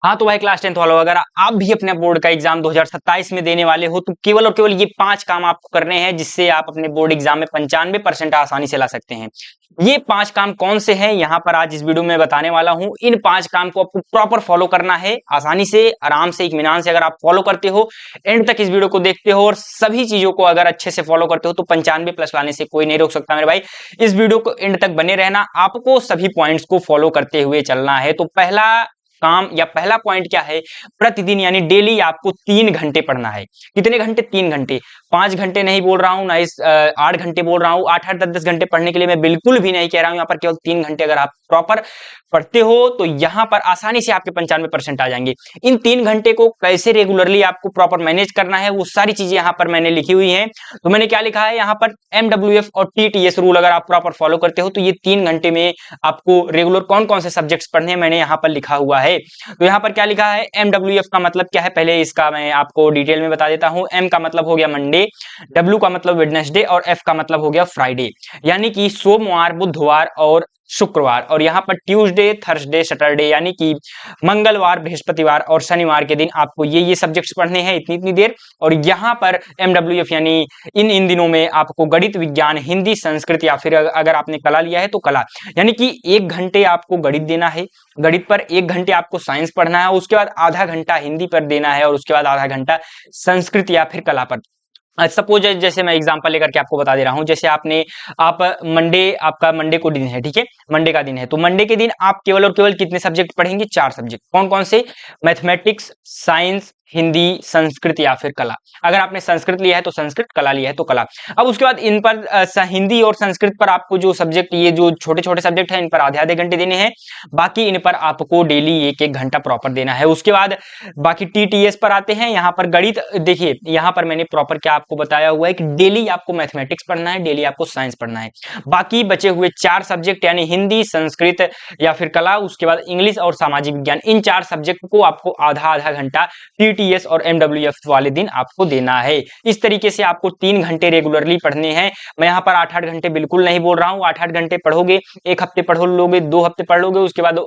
हाँ तो भाई क्लास 10th वालों, अगर आप भी अपने बोर्ड का एग्जाम 2027 में देने वाले हो तो केवल और केवल ये 5 काम आपको करने हैं, जिससे आप अपने बोर्ड एग्जाम में 95% आसानी से ला सकते हैं। ये 5 काम कौन से हैं यहाँ पर आज इस वीडियो में बताने वाला हूँ। इन 5 काम को आपको प्रॉपर फॉलो करना है, आसानी से, आराम से, इत्मीनान से। अगर आप फॉलो करते हो, एंड तक इस वीडियो को देखते हो और सभी चीजों को अगर अच्छे से फॉलो करते हो तो 95+ लाने से कोई नहीं रोक सकता मेरे भाई। इस वीडियो को एंड तक बने रहना, आपको सभी पॉइंट्स को फॉलो करते हुए चलना है। तो पहला काम या पहला पॉइंट क्या है, प्रतिदिन यानी डेली आपको 3 घंटे पढ़ना है। कितने घंटे? 3 घंटे। 5 घंटे नहीं बोल रहा हूं ना, इस 8 घंटे बोल रहा हूं। 8 8 10 10 घंटे पढ़ने के लिए मैं बिल्कुल भी नहीं कह रहा हूं। यहाँ पर केवल 3 घंटे अगर आप प्रॉपर पढ़ते हो तो यहाँ पर आसानी से आपके 95% आ जाएंगे। इन 3 घंटे को कैसे रेगुलरली आपको प्रॉपर मैनेज करना है, वो सारी चीजें यहाँ पर मैंने लिखी हुई हैं। तो मैंने क्या लिखा है यहाँ पर, MWF और TTS रूल अगर आप प्रॉपर फॉलो करते हो तो ये 3 घंटे में आपको रेगुलर कौन कौन से सब्जेक्ट्स पढ़ने हैं मैंने यहाँ पर लिखा हुआ है। तो यहाँ पर क्या लिखा है, MWF का मतलब क्या है, पहले इसका मैं आपको डिटेल में बता देता हूँ। M का मतलब हो गया मंडे, W का मतलब वेडनेसडे और F का मतलब हो गया फ्राइडे, यानी कि सोमवार, बुधवार और शुक्रवार। और यहाँ पर ट्यूसडे, थर्सडे, सैटरडे यानी कि मंगलवार, बृहस्पतिवार और शनिवार के दिन आपको ये सब्जेक्ट्स पढ़ने हैं इतनी इतनी देर। और यहाँ पर MWF यानी इन दिनों में आपको गणित, विज्ञान, हिंदी, संस्कृत या फिर अगर आपने कला लिया है तो कला, यानी कि 1 घंटे आपको गणित देना है, गणित पर 1 घंटे आपको साइंस पढ़ना है, उसके बाद आधा घंटा हिंदी पर देना है और उसके बाद आधा घंटा संस्कृत या फिर कला पर। सपोज जैसे मैं एग्जांपल लेकर के आपको बता दे रहा हूं, जैसे आप मंडे, आपका मंडे को दिन है, ठीक है, मंडे का दिन है, तो मंडे के दिन आप केवल और केवल कितने सब्जेक्ट पढ़ेंगे? 4 सब्जेक्ट। कौन कौन से? मैथमेटिक्स, साइंस, हिंदी, संस्कृत या फिर कला। अगर आपने संस्कृत लिया है तो संस्कृत, कला लिया है तो कला। अब उसके बाद इन पर हिंदी और संस्कृत पर आपको जो सब्जेक्ट, ये जो छोटे छोटे सब्जेक्ट है, इन पर आधे आधे घंटे देने हैं। बाकी इन पर आपको डेली 1 1 घंटा प्रॉपर देना है। उसके बाद बाकी TTS पर आते हैं। यहाँ पर गणित, देखिए यहाँ पर मैंने प्रॉपर क्या आपको बताया हुआ है कि डेली आपको मैथमेटिक्स पढ़ना है, डेली आपको साइंस पढ़ना है। बाकी बचे हुए 4 सब्जेक्ट यानी हिंदी, संस्कृत या फिर कला, उसके बाद इंग्लिश और सामाजिक विज्ञान, इन 4 सब्जेक्ट को आपको आधा आधा घंटा TTS और MWF वाले दिन आपको देना है। इस तरीके से आपको 3 घंटे रेगुलरली पढ़ने हैं। मैं यहाँ पर 8 8 घंटे बिल्कुल नहीं बोल रहा हूँ। 8 8 घंटे पढ़ोगे, 1 हफ्ते पढ़ लोगे, 2 हफ्ते पढ़ लोगे, उसके बाद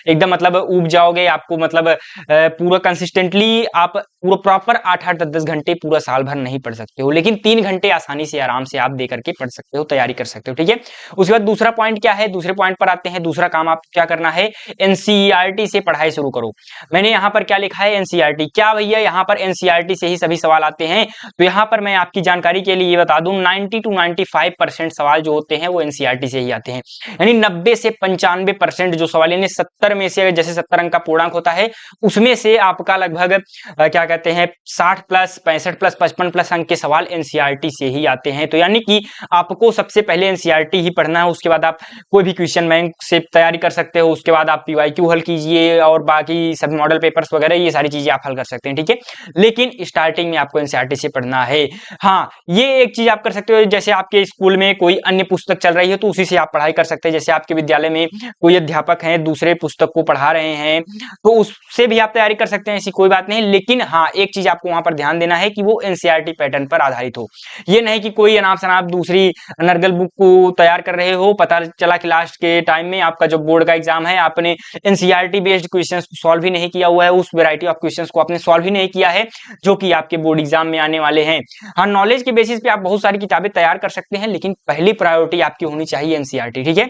एकदम मतलब ऊब जाओगे। आपको मतलब पूरा कंसिस्टेंटली आप पूरा प्रॉपर 8 8 10 10 घंटे पूरा साल भर नहीं पढ़ सकते हो, लेकिन 3 घंटे आसानी से, आराम से आप दे करके पढ़ सकते हो, तैयारी कर सकते हो, ठीक है। उसके बाद दूसरा पॉइंट क्या है, दूसरे पॉइंट पर आते हैं। दूसरा काम आप क्या करना है, NCERT से पढ़ाई शुरू करो। मैंने यहाँ पर क्या लिखा है, NCERT। क्या भैया यहाँ पर NCERT से ही सभी सवाल आते हैं? तो यहाँ पर मैं आपकी जानकारी के लिए बता दूं, 90 to 95% सवाल जो होते हैं वो NCERT से ही आते हैं। यानी 90 से 95% जो सवाल, यानी 70 में से, जैसे 70 अंक का पूर्णांक होता है, उसमें से आपका लगभग क्या कहते हैं 60+, 65+, 55+ अंक के सवाल NCERT से ही आते हैं। तो यानी कि आपको सबसे पहले NCERT ही पढ़ना है। उसके बाद आप कोई भी क्वेश्चन बैंक से तैयारी कर सकते हो, उसके बाद आप PYQ हल कीजिए और बाकी सब मॉडल पेपर्स वगैरह ये सारी चीजें आप हल कर सकते हैं, ठीक है। लेकिन स्टार्टिंग में आपको NCERT से पढ़ना है। हाँ, ये एक चीज आप कर सकते हो, जैसे आपके स्कूल में कोई अन्य पुस्तक चल रही है तो उसी से आप पढ़ाई कर सकते हैं। जैसे आपके विद्यालय में कोई अध्यापक है, दूसरे पुस्तक को पढ़ा रहे हैं, तो उससे भी आप तैयारी कर सकते हैं, ऐसी कोई बात नहीं। लेकिन हाँ, एक चीज आपको वहां पर ध्यान देना है कि वो NCERT पैटर्न पर आधारित हो। ये नहीं कि कोई अनाप शनाप दूसरी नर्गल बुक को तैयार कर रहे हो, पता चला कि लास्ट के टाइम में आपका जो बोर्ड का एग्जाम है, आपने NCERT बेस्ड क्वेश्चंस सॉल्व ही नहीं किया हुआ है, उस वैरायटी ऑफ क्वेश्चंस को आपने सॉल्व ही नहीं किया है जो कि आपके बोर्ड एग्जाम में आने वाले हैं। हाँ, नॉलेज के बेसिस पे आप बहुत सारी किताबें तैयार कर सकते हैं, लेकिन पहली प्रायोरिटी आपकी होनी चाहिए NCERT, ठीक है।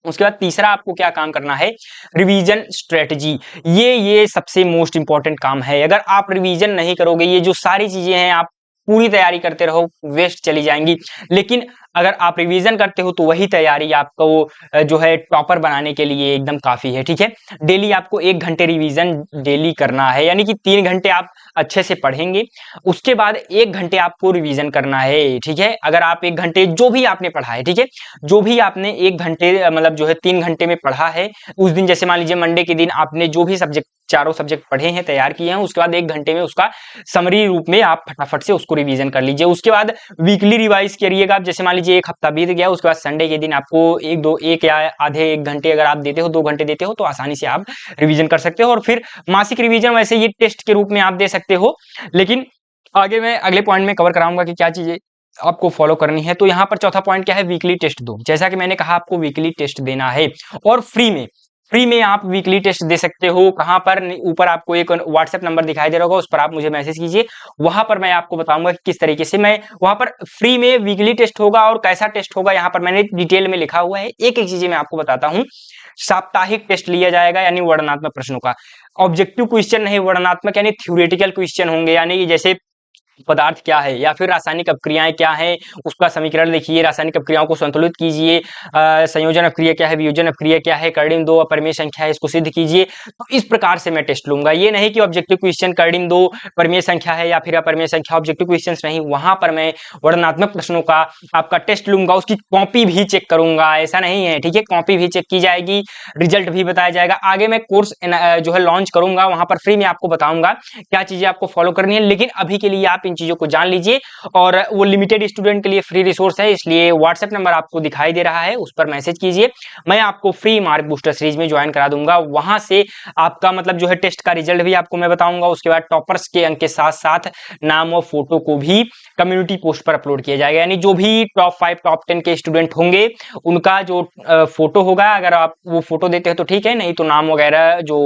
उसके बाद तीसरा आपको क्या काम करना है, रिवीजन स्ट्रेटजी। ये सबसे मोस्ट इंपॉर्टेंट काम है। अगर आप रिवीजन नहीं करोगे, ये जो सारी चीजें हैं आप पूरी तैयारी करते रहो, वेस्ट चली जाएंगी। लेकिन अगर आप रिवीजन करते हो तो वही तैयारी आपको जो है टॉपर बनाने के लिए एकदम काफी है, ठीक है। डेली आपको 1 घंटे रिवीजन डेली करना है, यानी कि 3 घंटे आप अच्छे से पढ़ेंगे, उसके बाद 1 घंटे आपको रिवीजन करना है, ठीक है। अगर आप 1 घंटे जो भी आपने पढ़ा है, ठीक है, जो भी आपने 1 घंटे मतलब जो है 3 घंटे में पढ़ा है, उस दिन जैसे मान लीजिए मंडे के दिन आपने जो भी सब्जेक्ट, चारों सब्जेक्ट पढ़े हैं, तैयार किए हैं, उसके बाद 1 घंटे में उसका समरी रूप में आप फटाफट से उसको रिवीजन कर लीजिए। उसके बाद वीकली रिवाइज करिएगा। आप जैसे मान लीजिए 1 हफ्ता बीत गया, उसके बाद संडे के दिन आपको 1 या आधे 1 घंटे अगर आप देते हो, 2 घंटे देते हो, तो आसानी से आप रिवीजन कर सकते हो। और फिर मासिक रिवीजन वैसे ये टेस्ट के रूप में आप दे सकते हो, लेकिन आगे मैं अगले पॉइंट में कवर कराऊंगा कि क्या चीजें आपको फॉलो करनी है। तो यहाँ पर चौथा पॉइंट क्या है, वीकली टेस्ट दो। जैसा कि मैंने कहा आपको वीकली टेस्ट देना है और फ्री में। फ्री में आप वीकली टेस्ट दे सकते हो। कहाँ पर, ऊपर आपको एक व्हाट्सएप नंबर दिखाई दे रहा होगा, उस पर आप मुझे मैसेज कीजिए, वहां पर मैं आपको बताऊंगा कि किस तरीके से मैं वहां पर फ्री में वीकली टेस्ट होगा और कैसा टेस्ट होगा, यहाँ पर मैंने डिटेल में लिखा हुआ है। एक एक चीजें मैं आपको बताता हूँ। साप्ताहिक टेस्ट लिया जाएगा यानी वर्णनात्मक प्रश्नों का, ऑब्जेक्टिव क्वेश्चन नहीं, वर्णनात्मक यानी थ्योरेटिकल क्वेश्चन होंगे, यानी कि जैसे पदार्थ क्या है या फिर रासायनिक अपक्रियाएं क्या है, उसका समीकरण लिखिए, रासायनिक अपक्रियाओं को संतुलित कीजिए, संयोजन अपक्रिया क्या है, वियोजन अपक्रिया क्या है, कर्डिम 2 अपरिमेय संख्या है, इसको सिद्ध कीजिए। तो इस प्रकार से मैं टेस्ट लूंगा। ये नहीं कि ऑब्जेक्टिव क्वेश्चन कर्डिम 2 परिमेय संख्या है या फिर अपरिमेय संख्या, ऑब्जेक्टिव क्वेश्चन नहीं, वहां पर मैं वर्णनात्मक प्रश्नों का आपका टेस्ट लूंगा, उसकी कॉपी भी चेक करूंगा, ऐसा नहीं है, ठीक है। कॉपी भी चेक की जाएगी, रिजल्ट भी बताया जाएगा। आगे मैं कोर्स जो है लॉन्च करूंगा, वहां पर फ्री में आपको बताऊंगा क्या चीजें आपको फॉलो करनी है, लेकिन अभी के लिए आप इन चीजों को जान लीजिए। और वो लिमिटेड स्टूडेंट के लिए फ्री रिसोर्स है, इसलिए व्हाट्सएप नंबर आपको दिखाई दे रहा है, उस पर मैसेज कीजिए, मैं आपको फ्री मार्क बूस्टर सीरीज में ज्वाइन करा दूंगा। वहां से आपका मतलब जो है टेस्ट का रिजल्ट भी आपको मैं बताऊंगा, उसके बाद टॉपर्स के अंक के साथ साथ नाम और फोटो को भी कम्युनिटी पोस्ट पर अपलोड किया जाएगा, यानी जो भी टॉप 5 टॉप 10 के स्टूडेंट होंगे उनका जो फोटो होगा, अगर आप वो फोटो देते हैं तो ठीक है, नहीं तो नाम वगैरह जो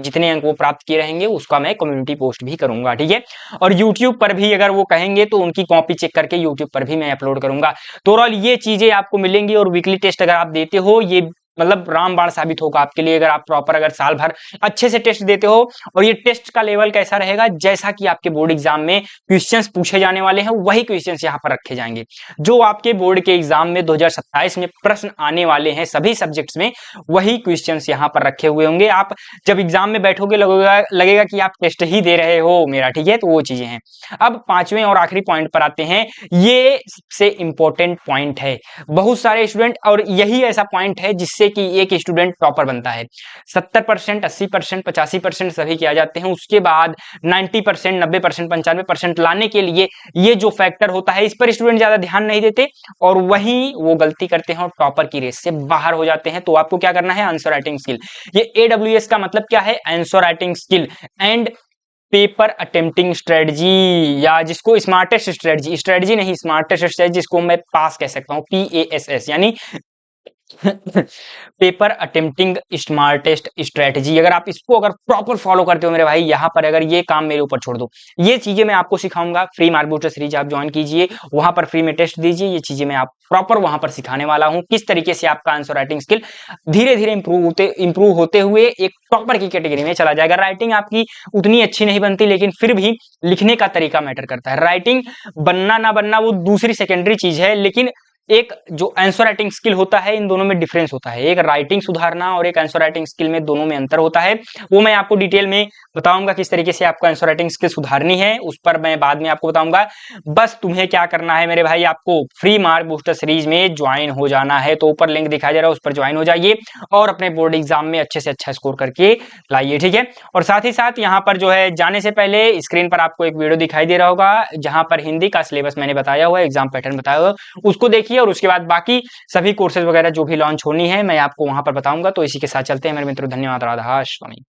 जितने अंक वो प्राप्त किए रहेंगे उसका मैं कम्युनिटी पोस्ट भी करूंगा, ठीक है। और यूट्यूब पर भी अगर वो कहेंगे तो उनकी कॉपी चेक करके यूट्यूब पर भी मैं अपलोड करूंगा। तो ओवरऑल ये चीजें आपको मिलेंगी। और वीकली टेस्ट अगर आप देते हो, ये मतलब रामबाण साबित होगा आपके लिए, अगर आप प्रॉपर अगर साल भर अच्छे से टेस्ट देते हो। और ये टेस्ट का लेवल कैसा रहेगा, जैसा कि आपके बोर्ड एग्जाम में क्वेश्चंस पूछे जाने वाले हैं वही क्वेश्चंस यहाँ पर रखे जाएंगे, जो आपके बोर्ड के एग्जाम में 2027 में प्रश्न आने वाले हैं सभी सब्जेक्ट्स में, वही क्वेश्चंस यहाँ पर रखे हुए होंगे। आप जब एग्जाम में बैठोगे लगेगा कि आप टेस्ट ही दे रहे हो मेरा, ठीक है। तो वो चीजें हैं। अब पांचवें और आखिरी पॉइंट पर आते हैं, ये सबसे इंपॉर्टेंट पॉइंट है बहुत सारे स्टूडेंट, और यही ऐसा पॉइंट है जिससे कि एक स्टूडेंट टॉपर बनता है। 70%, 80%, 85% सभी के आ जाते हैं, उसके बाद 90%, 90%, 95% लाने के लिए ये जो फैक्टर होता है, इस पर स्टूडेंट ज्यादा ध्यान नहीं देते और वही वो गलती करते हैं और टॉपर की रेस से बाहर हो जाते हैं। तो आपको क्या करना है, आंसर राइटिंग स्किल। ये AWS का मतलब क्या है, answer writing skill and paper attempting strategy, या जिसको स्मार्टेस्ट स्ट्रेटजी, स्ट्रेटजी नहीं स्मार्टेस्ट स्ट्रेटजी, जिसको मैं पास कह सकता हूं, PASS, यानी पेपर अटेम्प्टिंग स्मार्टेस्ट स्ट्रेटजी। अगर आप इसको अगर प्रॉपर फॉलो करते हो मेरे भाई, यहाँ पर अगर ये काम मेरे ऊपर छोड़ दो, ये चीजें मैं आपको सिखाऊंगा। फ्री मार्क बूस्टर सीरीज आप ज्वाइन कीजिए, वहां पर फ्री में टेस्ट दीजिए, ये चीजें मैं आप प्रॉपर वहां पर सिखाने वाला हूं, किस तरीके से आपका आंसर राइटिंग स्किल धीरे धीरे इंप्रूव होते हुए एक टॉपर की कैटेगरी में चला जाएगा। राइटिंग आपकी उतनी अच्छी नहीं बनती, लेकिन फिर भी लिखने का तरीका मैटर करता है। राइटिंग बनना ना बनना वो दूसरी सेकेंडरी चीज है, लेकिन एक जो आंसर राइटिंग स्किल होता है, इन दोनों में डिफरेंस होता है। एक राइटिंग सुधारना और एक आंसर राइटिंग स्किल में, दोनों में अंतर होता है। वो मैं आपको डिटेल में बताऊंगा किस तरीके से आपको आंसर राइटिंग स्किल सुधारनी है, उस पर मैं बाद में आपको बताऊंगा। बस तुम्हें क्या करना है मेरे भाई, आपको फ्री मार्क बूस्टर सीरीज में ज्वाइन हो जाना है। तो ऊपर लिंक दिखाई दे रहा है, उस पर ज्वाइन हो जाइए और अपने बोर्ड एग्जाम में अच्छे से अच्छा स्कोर करके लाइए, ठीक है। और साथ ही साथ यहाँ पर जो है, जाने से पहले स्क्रीन पर आपको एक वीडियो दिखाई दे रहा होगा, जहां पर हिंदी का सिलेबस मैंने बताया हुआ है, एग्जाम पैटर्न बताया हुआ है, उसको देखिए। और उसके बाद बाकी सभी कोर्सेज वगैरह जो भी लॉन्च होनी है मैं आपको वहां पर बताऊंगा। तो इसी के साथ चलते हैं मेरे मित्रों, धन्यवाद, राधा स्वामी।